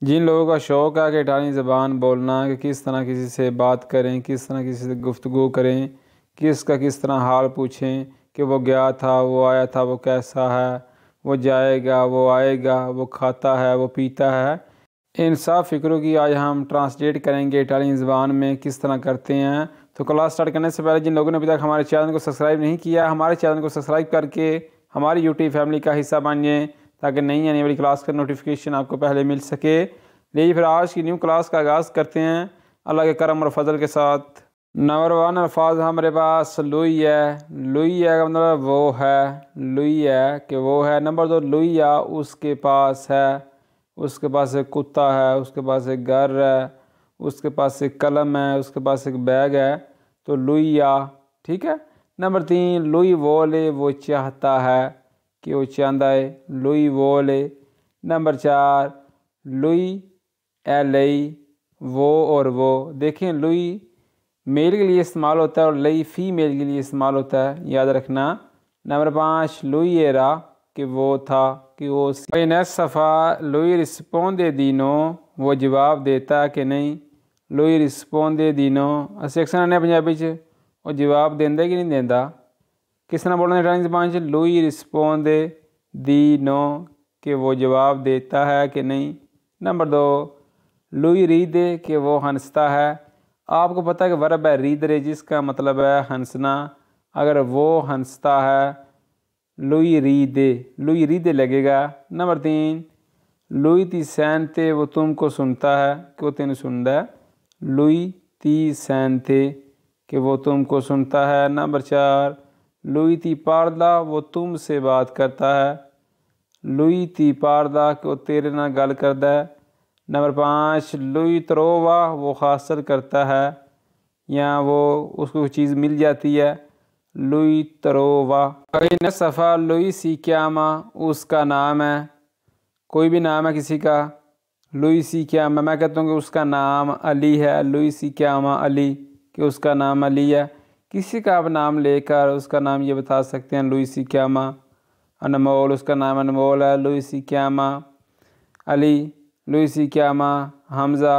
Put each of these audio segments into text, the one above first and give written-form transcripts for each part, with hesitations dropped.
जिन लोगों का शौक़ है कि इटालियन ज़बान बोलना, कि किस तरह किसी से बात करें, किस तरह किसी से गुफ्तगू करें, किस तरह हाल पूछें कि वो गया था, वो आया था, वो कैसा है, वो जाएगा, वो आएगा, वो खाता है, वो पीता है, इन सब फ़िक्रों की आज हम ट्रांसलेट करेंगे इटालियन ज़बान में किस तरह करते हैं। तो क्लास स्टार्ट करने से पहले जिन लोगों ने अभी तक हमारे चैनल को सब्सक्राइब नहीं किया, हमारे चैनल को सब्सक्राइब करके हमारी यूट्यूब फैमिली का हिस्सा बनिए ताकि नई आने वाली क्लास का नोटिफिकेशन आपको पहले मिल सके। लीजिए फिर आज की न्यू क्लास का आगाज़ करते हैं अल्लाह के करम और फजल के साथ। नंबर 1 अल्फाज हमारे पास लुई है। लुई है का मतलब वो है, लुई है कि वो है। नंबर 2 लुइया उसके पास है, उसके पास एक कुत्ता है, उसके पास एक घर है, उसके पास एक कलम है, उसके पास एक बैग है, तो लुइया। ठीक है। नंबर 3 लुई वोले वो चाहता है कि वो चाहता है, लुई वोले। नंबर 4 लुई एलई वो और वो। देखें लुई मेल के लिए इस्तेमाल होता है और लई फीमेल के लिए इस्तेमाल होता है, याद रखना। नंबर 5 लुई एरा कि वो था, कि वो सफ़ा लुई रिस्पोंदे दिनो वो जवाब देता कि नहीं। लुई रिस्पोंदे दिनो सेक्शन आने पंजाबी च वो जवाब देंदा कि नहीं देंदा। किस तरह बोलना इटालियन ज़बान च लुई रिस्पोंदे दिनो कि वो जवाब देता है कि नहीं। नंबर 2 लुई रीदे कि वो हंसता है। आपको पता है कि वर्ब है रीदरे जिसका मतलब है हंसना। अगर वो हंसता है लुई रीदे लगेगा। नंबर 3 लुई ती सैनते वो तुमको सुनता है कि वो तेन सुनता है। लुई ती सैनते कि वो तुमको सुनता है। नंबर 4 लुई ती पारदा वो तुमसे बात करता है। लुई ती पारदा कि वो तेरे नाल गल करता है। नंबर 5 लुई त्रोवा वो हासिल करता है या वो उसको चीज़ मिल जाती है। लुई त्रोवा। अगली सफ़ा लुई सी क्यामा उसका नाम है, कोई भी नाम है किसी का। लुई सी क्यामा मैं कहता हूँ कि उसका नाम अली है। लुई सी क्यामा अली कि उसका नाम अली है। किसी का आप नाम लेकर उसका नाम ये बता सकते हैं लुई सी क्यामा। अनमोल उसका नाम अनमोल है, Louis C क्यामा Ali. Louis C क्यामा Hamza.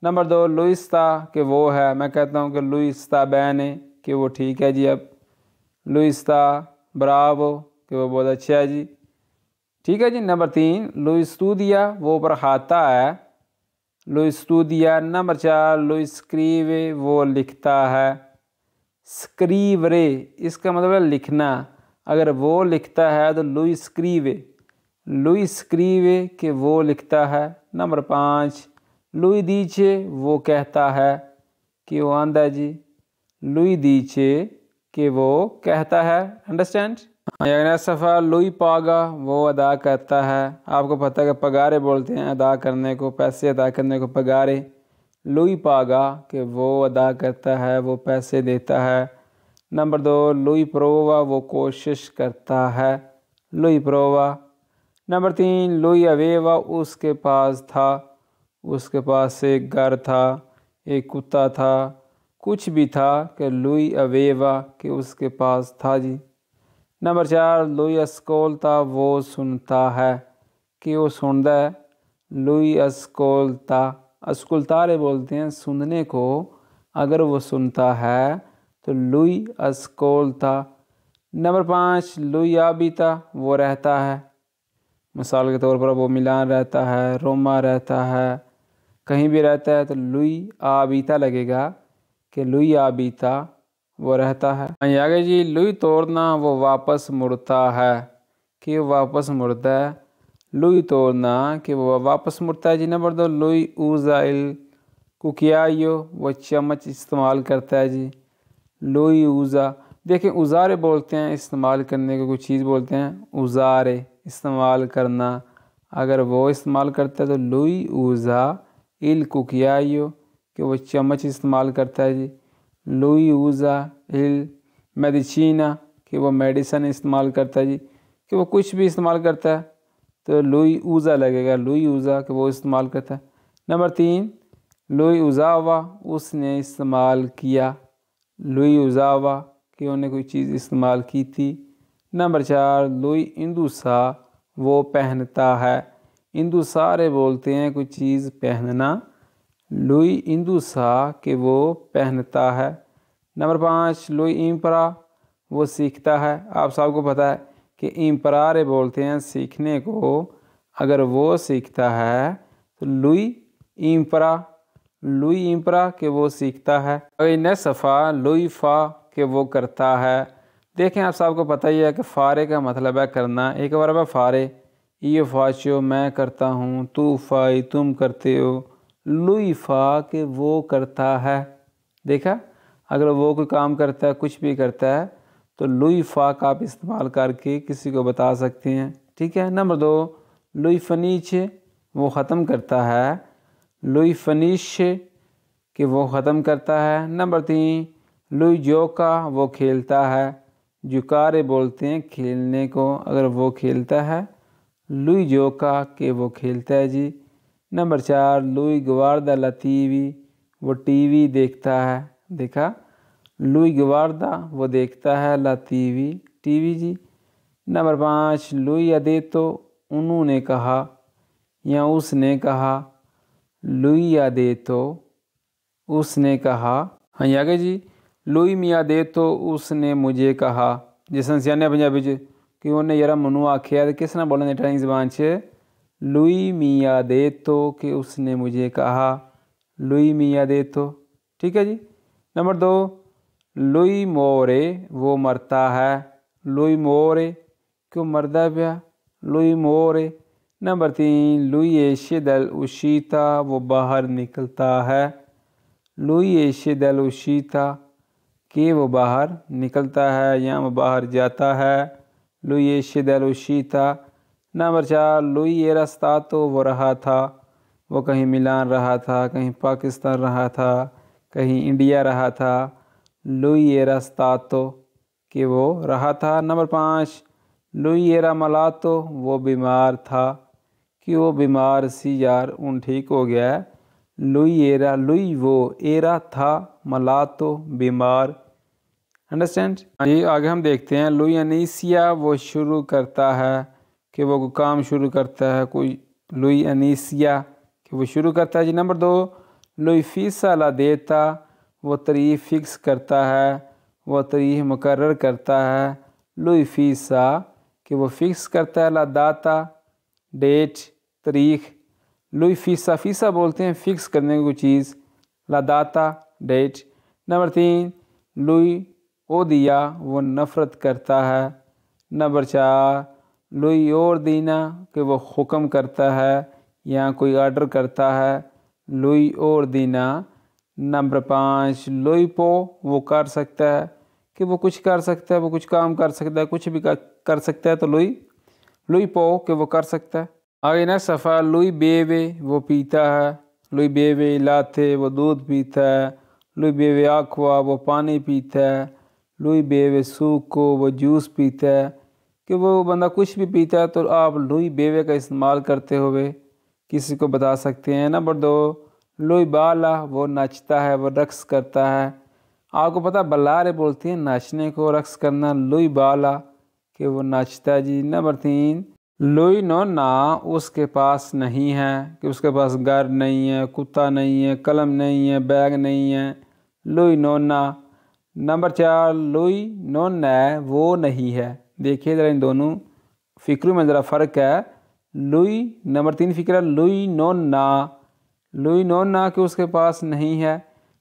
Number 2 लुइस्ता कि वो है, मैं कहता हूँ कि लुइस्ता बैने कि वो ठीक है जी। अब लुइस्ता ब्रावो कि वो बहुत अच्छा है जी। ठीक है जी। नंबर 3 लुइस्टूदिया वो पढ़ाता है, लुइस्टूदिया। नंबर 4 लुइस्क्रीवे वो लिखता है। स्क्रीवरे इसका मतलब है लिखना। अगर वो लिखता है तो लुई स्क्रीवे कि वो लिखता है। नंबर 5 लुई दीचे वो कहता है कि वो आंदा जी। लुई दीचे कि वो कहता है। अंडरस्टैंड। अगला सफ़ा लुई पागा वो अदा करता है। आपको पता है कि पगारे बोलते हैं अदा करने को, पैसे अदा करने को पगारे। लुई पागा कि वो अदा करता है, वो पैसे देता है। नंबर 2 लुई प्रोवा वो कोशिश करता है। लुई प्रोवा। नंबर 3 लुई अवेवा उसके पास था, उसके पास एक घर था, एक कुत्ता था, कुछ भी था कि लुई अवेवा कि उसके पास था जी। नंबर 4 लुई अस्कोल्ता वो सुनता है कि वो सुनता है। लुई अस्कोल्ता अस्कुल्तारे बोलते हैं सुनने को। अगर वो सुनता है तो लुई अस्कोल्ता। नंबर 5 लुई आबिता वो रहता है। मिसाल के तौर पर वो मिलान रहता है, रोमा रहता है, कहीं भी रहता है तो लुई आबिता लगेगा कि लुई आबिता वो रहता है। आगे जी लुई तोड़ना वो वापस मुड़ता है कि वो वापस मुड़ता है। लुई तोड़ना कि वो वापस मुड़ता है जी। नंबर 2 लुई ऊजाइल कुकियायो वो चम्मच इस्तेमाल करता है जी। लुई ऊज़ा देखें उज़ारे बोलते हैं इस्तेमाल करने को, कुछ चीज़ बोलते हैं उज़ारे इस्तेमाल करना। अगर वो इस्तेमाल करता है तो लुई ऊज़ा इल कुकियायो कि वो चम्मच इस्तेमाल करता है जी। लुई ऊज़ा इल मेडिसिना कि वो मेडिसन इस्तेमाल करता है जी। कि वो कुछ भी इस्तेमाल करता है तो लुई ऊज़ा लगेगा। लुई ऊज़ा कि वो इस्तेमाल करता है। नंबर 3 लुई उज़ावा उसने इस्तेमाल किया। लुई उज़ावा कि उन्होंने कोई चीज़ इस्तेमाल की थी। नंबर 4 लुई इंदुसा वो पहनता है इंदु सारे बोलते हैं कोई चीज़ पहनना। लुई इंदु सा कि वो पहनता है। नंबर 5 लुई इम्परा वो सीखता है। आप सबको पता है कि इम्परारे बोलते हैं सीखने को। अगर वो सीखता है तो लुई इम्परा, लुई इम्परा कि वो सीखता है। अगर न सफ़ा लुई फ़ा कि वो करता है। देखें आप सबको पता ही है कि फ़ारे का मतलब है करना। एक बार है फ़ारे, ये फ़ाचो मैं करता हूँ, तू फ़ाई तुम करते हो, लुई फ़ा कि वो करता है। देखा, अगर वो कोई काम करता है, कुछ भी करता है, तो लुई फ़ा का आप इस्तेमाल करके किसी को बता सकते हैं। ठीक है। नंबर 2 लुई फ़नीच वो ख़त्म करता है। लुई फ़नीश कि वो ख़त्म करता है। नंबर 3 लुई जोका वो खेलता है। जुकारे बोलते हैं खेलने को। अगर वो खेलता है, लुई जोका कि वो खेलता है जी। नंबर 4 लुई गुवार्दा ला टीवी वो टीवी देखता है। देखा, लुई गुवार्दा वो देखता है, ला टीवी टीवी जी। नंबर 5 लुई अदेतो उन्होंने कहा या उसने कहा। लुई अदेतो उसने कहा। हाँ आगे जी, लुई मियाँ दे तो उसने मुझे कहा। जिस सियाने पंजाबी च कि उन्हें यार मनु आखिया तो किस ने बोलने इटालियन ज़बान च लुई मियाँ दे तो कि उसने मुझे कहा। लुई मियाँ दे तो। ठीक है जी। नंबर 2 लुई मोरे वो मरता है। लुई मोरे क्यों मरदा पिया, लुई मोरे। नंबर 3 लुई एशे दल उशीता वो बाहर निकलता है। लुई एशे दल उशीता कि वो बाहर निकलता है या वो बाहर जाता है। लुई एशे दल उशीता। नंबर 4 लुई ये रास्ता तो वो रहा था। वो कहीं मिलान रहा था, कहीं पाकिस्तान रहा था, कहीं इंडिया रहा था। लुई ये रास्ता तो कि वो रहा था। नंबर 5 लुई एरा मला तो वो बीमार था कि वो बीमार सी यार उन ठीक हो गया है। लुई एरा लुई वो एरा था, मला तो बीमार। अंडरस्टैंड जी। आगे हम देखते हैं लुई अनीसिया वो शुरू करता है कि वो काम शुरू करता है कोई। लुई अनीसिया कि वो शुरू करता है जी। नंबर 2 लुई फीसा ला देता वो तारीख फिक्स करता है, वो तारीख मुकर्रर करता है। लुई फीसा कि वो फिक्स करता है, ला दाता डेट तारीख। लुई फीसा फीसा बोलते हैं फिक्स करने की कोई चीज़, ला दाता डेट। नंबर 3 लुई ओ दिया वो नफ़रत करता है। नंबर 4 लुई और दीना कि वो हुक्म करता है या कोई आर्डर करता है। लुई और दीना। नंबर 5 लुई पो वो कर सकता है कि वो कुछ कर सकता है, वो कुछ काम कर सकता है, कुछ भी कर सकता है, तो लुई लुई पो कि वो कर सकता है। आगे ना सफ़ा लुई बेवे वो पीता है। लुई बेवे लाते वो दूध पीता है। लुई बेवे आखवा वो पानी पीता है। लुई बेवे सूको वो जूस पीता है। कि वो बंदा कुछ भी पीता है तो आप लुई बेवे का इस्तेमाल करते हुए किसी को बता सकते हैं। नंबर 2 लुई बाला वो नाचता है, वो रक्स करता है। आपको पता बल्लारे बोलते हैं नाचने को, रक्स करना। लुई बाला कि वो नाचता है जी। नंबर 3 लुई नोना उसके पास नहीं है कि उसके पास घर नहीं है, कुत्ता नहीं है, कलम नहीं है, बैग नहीं है। लुई नोना। नंबर 4 लुई नोना वो नहीं है। देखिए ज़रा इन दोनों फ़िक्रों में ज़रा फ़र्क है। लुई नंबर 3 फ़िक्र लुई नोना, लुई नोना कि उसके पास नहीं है।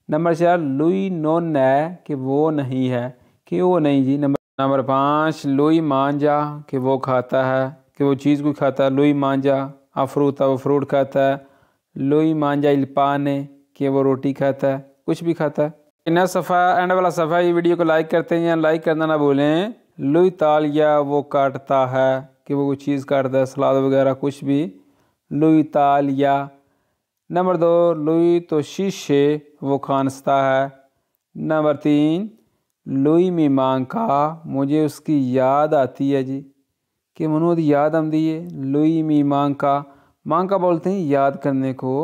नंबर 4 लुई नोना कि वो नहीं है, कि वो नहीं जी। नंबर 5 लुई मांजा कि वो खाता है, कि वो चीज़ को खाता है। लुई मांजा अफ्रूता वो फ्रूट खाता है। लुई मांजा इल पाने कि वो रोटी खाता है, कुछ भी खाता है। इन्हें सफ़ा एंड वाला सफ़ा ये वीडियो को लाइक करते हैं या लाइक करना ना भूलें। लुई तालिया वो काटता है कि वो कोई चीज़ काटता है, सलाद वगैरह कुछ भी। लुई तालिया। नंबर 2 लुई तो शीशे वो खांसता है। नंबर 3 लुई मी मांका मुझे उसकी याद आती है जी, कि मनो दी याद आती है। लुई मी मांका, मांका बोलते हैं याद करने को।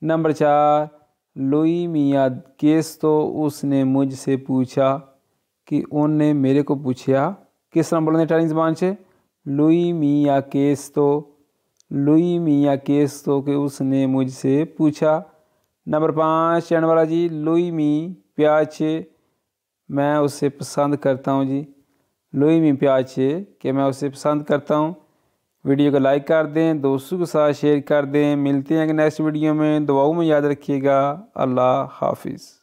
नंबर 4 लुई मिया केस तो उसने मुझसे पूछा, कि उनने मेरे को पूछा। किस तरह बोलते हैं इटालियन ज़बान से, लुई मिया केस तो। लुई मियाँ केस तो कि उसने मुझसे पूछा। नंबर 5 चैन वाला जी, लुई मी प्याचे मैं उसे पसंद करता हूँ जी। लुई मी प्याचे कि मैं उसे पसंद करता हूँ। वीडियो को लाइक कर दें, दोस्तों के साथ शेयर कर दें। मिलते हैं कि नेक्स्ट वीडियो में। दुआओं में याद रखिएगा। अल्लाह हाफिज़।